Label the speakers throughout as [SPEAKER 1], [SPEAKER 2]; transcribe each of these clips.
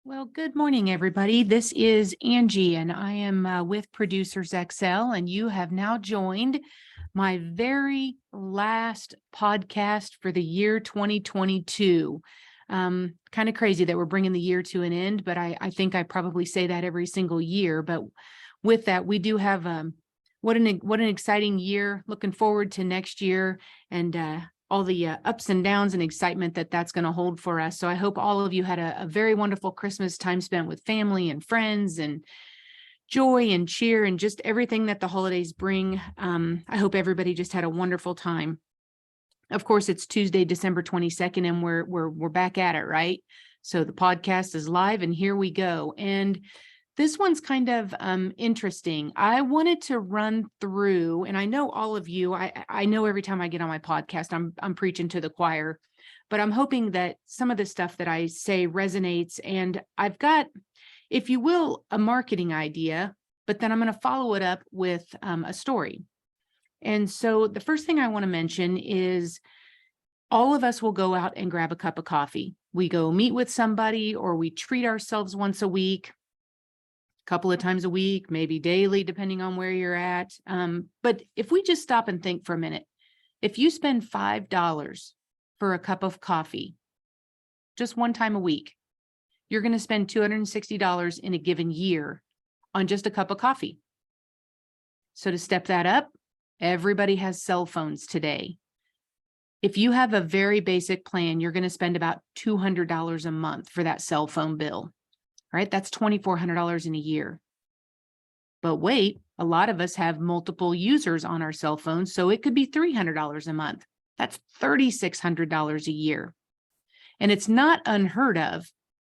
[SPEAKER 1] Well, good morning, everybody. This is Angie, and I am with Producers XL, and you have now joined my very last podcast for the year 2022. Kind of crazy that we're bringing the year to an end, but I think I probably say that every single year. But with that, we do have what an exciting year. Looking forward to next year and all the ups and downs and excitement that's going to hold for us. So I hope all of you had a very wonderful Christmas time spent with family and friends and joy and cheer and just everything that the holidays bring. I hope everybody just had a wonderful time. Of course, it's Tuesday, December 22nd, and we're back at it, right? So the podcast is live, and here we go. And this one's kind of interesting. I wanted to run through, and I know all of you, I know every time I get on my podcast, I'm preaching to the choir, but I'm hoping that some of the stuff that I say resonates. And I've got, if you will, a marketing idea, but then I'm going to follow it up with a story. And so the first thing I want to mention is all of us will go out and grab a cup of coffee. We go meet with somebody, or we treat ourselves once a week, couple of times a week, maybe daily, depending on where you're at. But if we just stop and think for a minute, if you spend $5 for a cup of coffee, just one time a week, you're going to spend $260 in a given year on just a cup of coffee. So to step that up, everybody has cell phones today. If you have a very basic plan, you're going to spend about $200 a month for that cell phone bill. Right? That's $2,400 in a year. But wait, a lot of us have multiple users on our cell phones, so it could be $300 a month. That's $3,600 a year. And it's not unheard of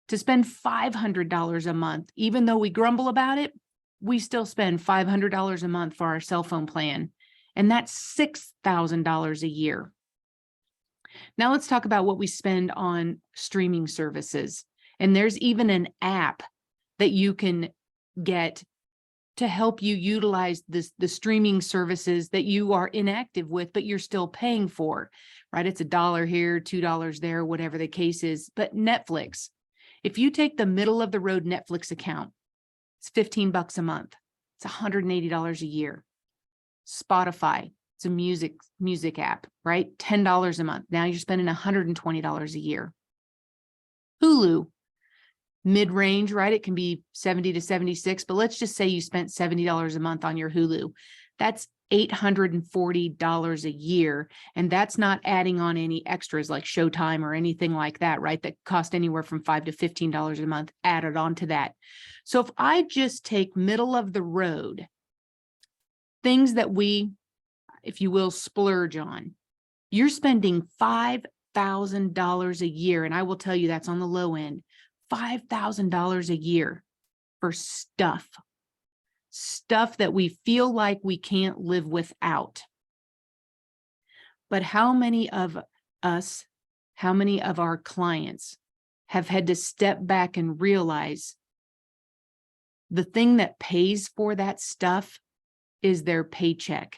[SPEAKER 1] to spend $500 a month. Even though we grumble about it, we still spend $500 a month for our cell phone plan. And that's $6,000 a year. Now let's talk about what we spend on streaming services. And there's even an app that you can get to help you utilize the streaming services that you are inactive with, but you're still paying for, right? It's $1 here, $2 there, whatever the case is. But Netflix, if you take the middle of the road Netflix account, it's $15 a month. It's $180 a year. Spotify, it's a music app, right? $10 a month. Now you're spending $120 a year. Hulu, mid-range, right? It can be 70 to 76, but let's just say you spent $70 a month on your Hulu. That's $840 a year. And that's not adding on any extras like Showtime or anything like that, right? That cost anywhere from $5 to $15 a month added on to that. So if I just take middle of the road, things that we, if you will, splurge on, you're spending $5,000 a year. And I will tell you that's on the low end. $5,000 a year for stuff that we feel like we can't live without. But how many of us, how many of our clients have had to step back and realize the thing that pays for that stuff is their paycheck?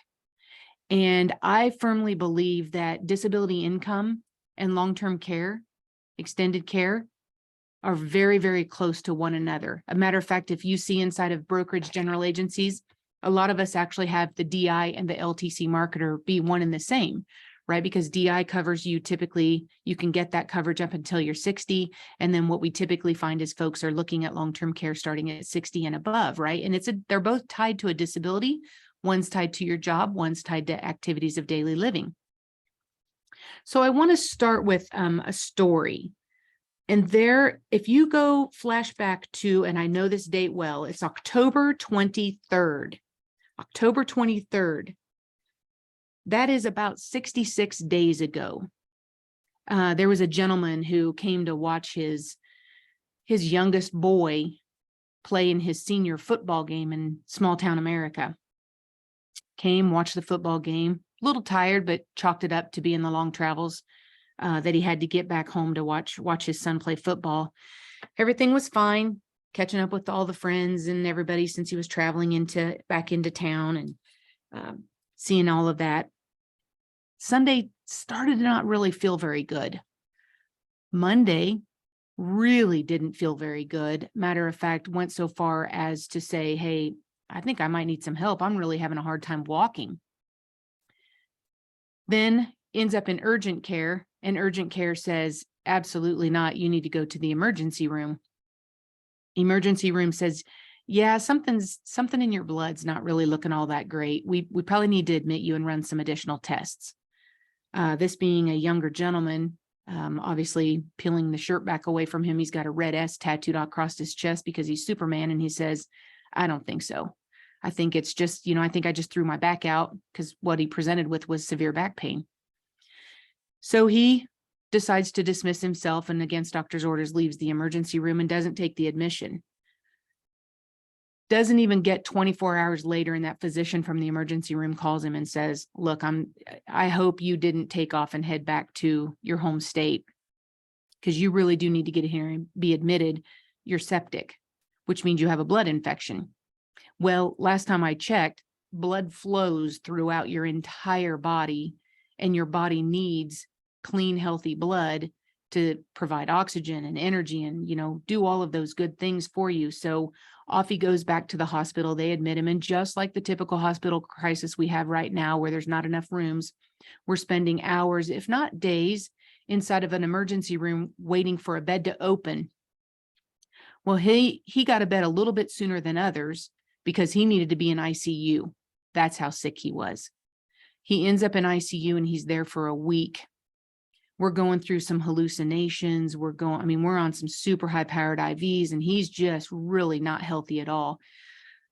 [SPEAKER 1] And I firmly believe that disability income and long-term care, extended care, are very, very close to one another. A matter of fact, if you see inside of brokerage general agencies, a lot of us actually have the DI and the LTC marketer be one and the same, right? Because DI covers you typically, you can get that coverage up until you're 60. And then what we typically find is folks are looking at long-term care starting at 60 and above, right? And they're both tied to a disability. One's tied to your job, one's tied to activities of daily living. So I want to start with a story. And there, if you go flashback to, and I know this date well, it's October 23rd. October 23rd. That is about 66 days ago. There was a gentleman who came to watch his youngest boy play in his senior football game in small town America. Came, watched the football game, a little tired, but chalked it up to being the long travels that he had to get back home to watch his son play football. Everything was fine, catching up with all the friends and everybody since he was traveling back into town and seeing all of that. Sunday started to not really feel very good. Monday really didn't feel very good. Matter of fact, went so far as to say, hey, I think I might need some help. I'm really having a hard time walking. Then ends up in urgent care, and urgent care says, absolutely not. You need to go to the emergency room. Emergency room says, yeah, something in your blood's not really looking all that great. We probably need to admit you and run some additional tests. This being a younger gentleman, obviously peeling the shirt back away from him, he's got a red S tattooed across his chest because he's Superman. And he says, I don't think so. I think it's just, I think I just threw my back out, because what he presented with was severe back pain. So he decides to dismiss himself and, against doctor's orders, leaves the emergency room and doesn't take the admission. Doesn't even get 24 hours later, and that physician from the emergency room calls him and says, look, I hope you didn't take off and head back to your home state, because you really do need to get here and be admitted. You're septic, which means you have a blood infection. Well, last time I checked, blood flows throughout your entire body, and your body needs clean, healthy blood to provide oxygen and energy and, do all of those good things for you. So off he goes back to the hospital. They admit him. And just like the typical hospital crisis we have right now, where there's not enough rooms, we're spending hours, if not days, inside of an emergency room waiting for a bed to open. Well, he got a bed a little bit sooner than others because he needed to be in ICU. That's how sick he was. He ends up in ICU and he's there for a week. We're going through some hallucinations. We're on some super high powered IVs, and he's just really not healthy at all.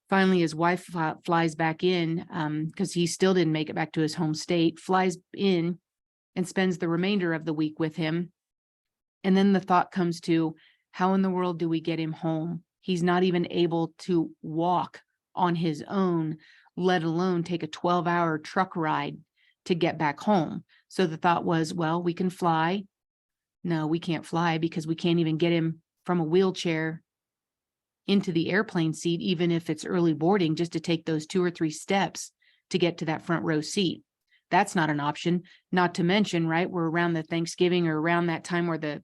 [SPEAKER 1] Finally, his wife flies back in, because he still didn't make it back to his home state, flies in and spends the remainder of the week with him. And then the thought comes to, how in the world do we get him home? He's not even able to walk on his own, let alone take a 12-hour truck ride to get back home. So the thought was, well, we can fly. No, we can't fly, because we can't even get him from a wheelchair into the airplane seat, even if it's early boarding, just to take those 2 or 3 steps to get to that front row seat. That's not an option. Not to mention, right, we're around the Thanksgiving or around that time where the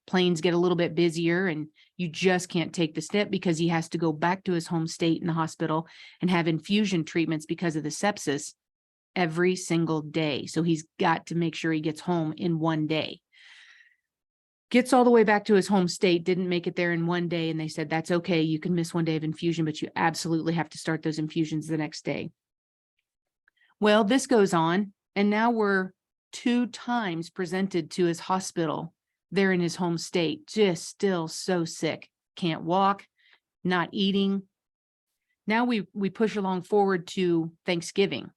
[SPEAKER 1] planes get a little bit busier, and you just can't take the step, because he has to go back to his home state in the hospital and have infusion treatments because of the sepsis every single day. So he's got to make sure he gets home in one day. Gets all the way back to his home state, didn't make it there in one day. And they said, that's okay. You can miss one day of infusion, but you absolutely have to start those infusions the next day. Well, this goes on, and now we're 2 times presented to his hospital there in his home state, just still so sick, can't walk, not eating. Now we push along forward to Thanksgiving.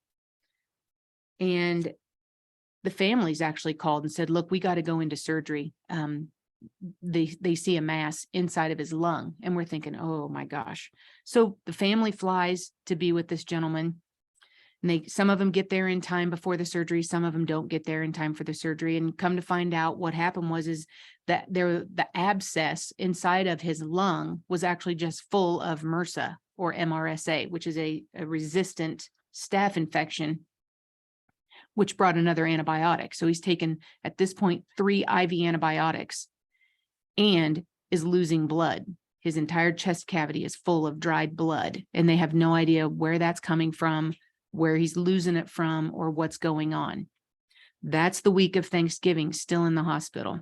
[SPEAKER 1] And the families actually called and said, look, we got to go into surgery. They see a mass inside of his lung, and we're thinking, oh my gosh. So the family flies to be with this gentleman, and some of them get there in time before the surgery. Some of them don't get there in time for the surgery. And come to find out, what happened is that the abscess inside of his lung was actually just full of MRSA, or MRSA, which is a resistant staph infection, which brought another antibiotic. So he's taken, at this point, 3 IV antibiotics and is losing blood. His entire chest cavity is full of dried blood, and they have no idea where that's coming from, where he's losing it from, or what's going on. That's the week of Thanksgiving, still in the hospital.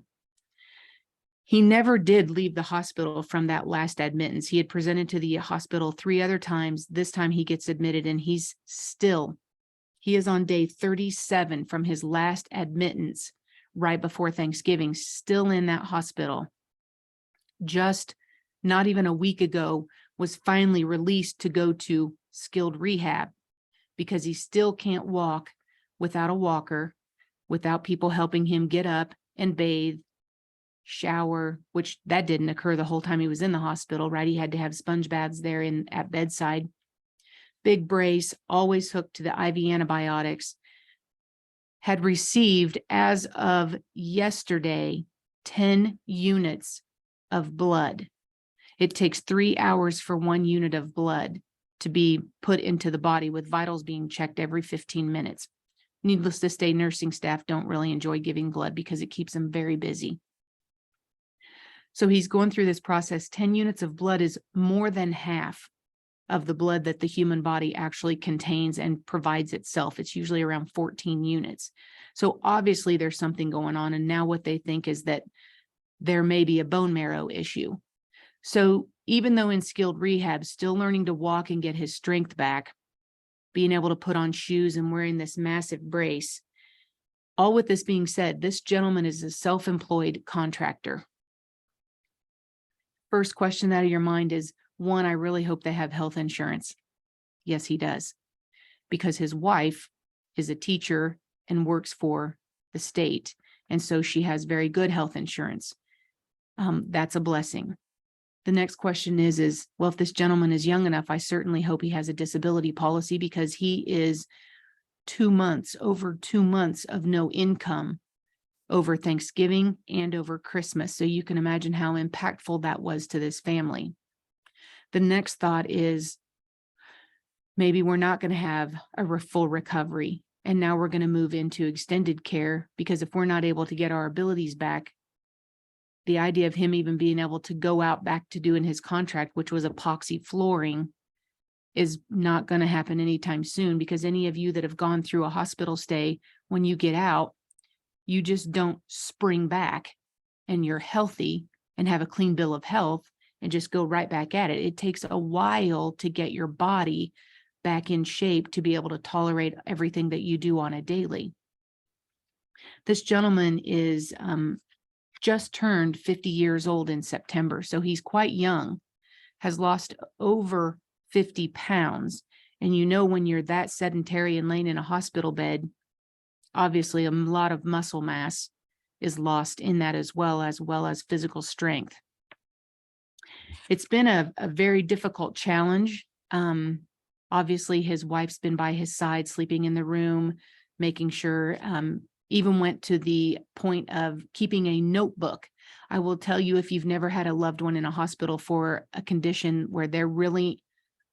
[SPEAKER 1] He never did leave the hospital from that last admittance. He had presented to the hospital 3 other times. This time he gets admitted, and he is on day 37 from his last admittance right before Thanksgiving, still in that hospital. Just not even a week ago was finally released to go to skilled rehab, because he still can't walk without a walker, without people helping him get up and bathe, shower, which that didn't occur the whole time he was in the hospital, right? He had to have sponge baths there at bedside. Big brace, always hooked to the IV antibiotics. Had received, as of yesterday, 10 units of blood. It takes 3 hours for 1 unit of blood to be put into the body, with vitals being checked every 15 minutes. Needless to say, nursing staff don't really enjoy giving blood because it keeps them very busy. So he's going through this process. 10 units of blood is more than half of the blood that the human body actually contains and provides itself. It's usually around 14 units. So obviously there's something going on. And now what they think is that there may be a bone marrow issue. So even though in skilled rehab, still learning to walk and get his strength back, being able to put on shoes and wearing this massive brace, all with this being said, this gentleman is a self-employed contractor. First question out of your mind is, one, I really hope they have health insurance. Yes, he does, because his wife is a teacher and works for the state. And so she has very good health insurance. That's a blessing. The next question is, well, if this gentleman is young enough, I certainly hope he has a disability policy, because he is over 2 months of no income over Thanksgiving and over Christmas. So you can imagine how impactful that was to this family. The next thought is, maybe we're not going to have a full recovery. And now we're going to move into extended care, because if we're not able to get our abilities back, the idea of him even being able to go out back to doing his contract, which was epoxy flooring, is not going to happen anytime soon. Because any of you that have gone through a hospital stay, when you get out, you just don't spring back and you're healthy and have a clean bill of health and just go right back at it. It takes a while to get your body back in shape to be able to tolerate everything that you do on a daily. This gentleman is just turned 50 years old in September. So he's quite young, has lost over 50 pounds. And you know, when you're that sedentary and laying in a hospital bed, obviously a lot of muscle mass is lost in that, as well as physical strength. It's been a very difficult challenge. Obviously his wife's been by his side, sleeping in the room, making sure, even went to the point of keeping a notebook. I will tell you, if you've never had a loved one in a hospital for a condition where they're really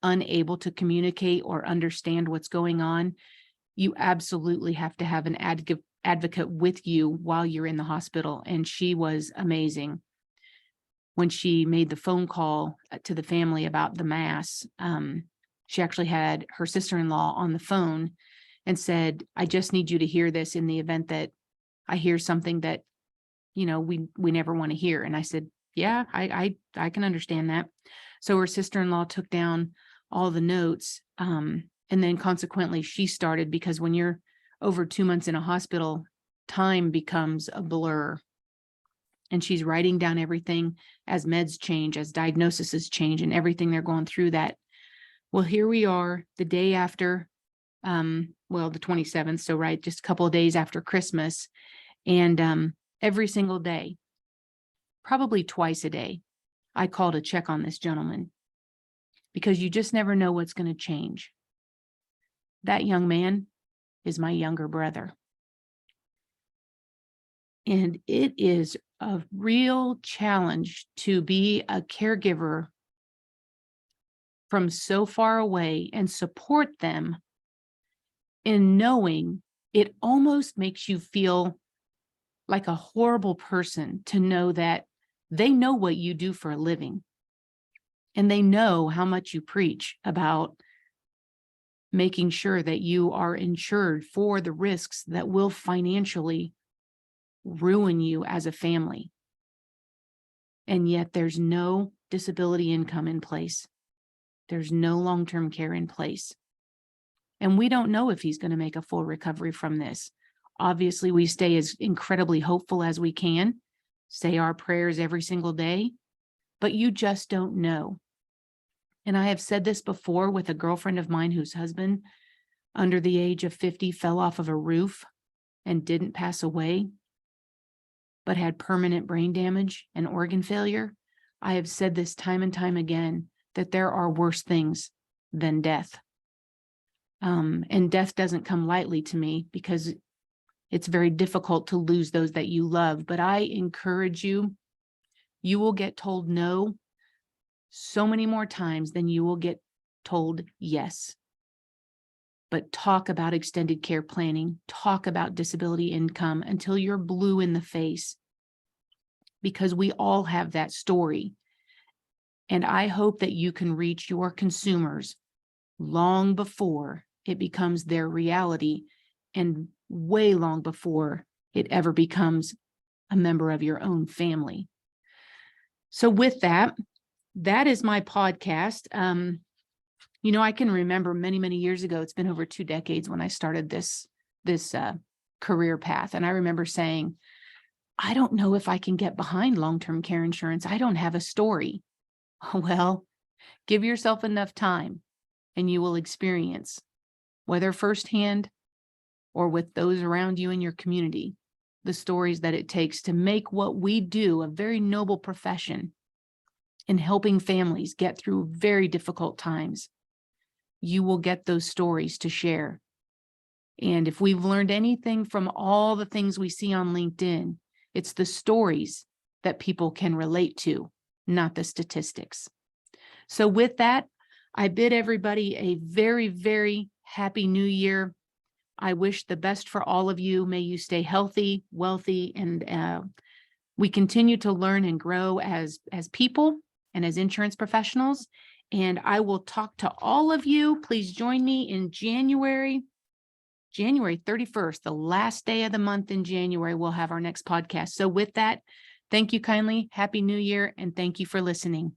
[SPEAKER 1] unable to communicate or understand what's going on, you absolutely have to have an advocate with you while you're in the hospital. And she was amazing. When she made the phone call to the family about the mass, she actually had her sister-in-law on the phone and said, I just need you to hear this in the event that I hear something that, you know, we never want to hear. And I said, yeah, I can understand that. So her sister-in-law took down all the notes. And then consequently she started, because when you're over 2 months in a hospital, time becomes a blur. And she's writing down everything as meds change, as diagnoses change, and everything they're going through that. Well, here we are the day after, the 27th. So right, just a couple of days after Christmas. And every single day, probably twice a day, I call to check on this gentleman, because you just never know what's going to change. That young man is my younger brother. And it is a real challenge to be a caregiver from so far away and support them, in knowing it almost makes you feel like a horrible person to know that they know what you do for a living. And they know how much you preach about making sure that you are insured for the risks that will financially ruin you as a family. And yet there's no disability income in place. There's no long-term care in place. And we don't know if he's going to make a full recovery from this. Obviously, we stay as incredibly hopeful as we can, say our prayers every single day, but you just don't know. And I have said this before with a girlfriend of mine whose husband, under the age of 50, fell off of a roof and didn't pass away, but had permanent brain damage and organ failure. I have said this time and time again, that there are worse things than death. And death doesn't come lightly to me, because it's very difficult to lose those that you love. But I encourage you, you will get told no so many more times than you will get told yes. But talk about extended care planning, talk about disability income until you're blue in the face. because we all have that story. And I hope that you can reach your consumers long before it becomes their reality and way long before it ever becomes a member of your own family. So with that, that is my podcast. I can remember many, many years ago, it's been over 2 decades when I started this career path. And I remember saying, I don't know if I can get behind long-term care insurance. I don't have a story. Well, give yourself enough time and you will experience, whether firsthand or with those around you in your community, the stories that it takes to make what we do a very noble profession in helping families get through very difficult times. You will get those stories to share. And if we've learned anything from all the things we see on LinkedIn, it's the stories that people can relate to, not the statistics. So with that, I bid everybody a very, very happy new year. I wish the best for all of you. May you stay healthy, wealthy, and we continue to learn and grow as people and as insurance professionals. And I will talk to all of you. Please join me in January 31st, the last day of the month in January, we'll have our next podcast. So with that, thank you kindly. Happy New Year, and thank you for listening.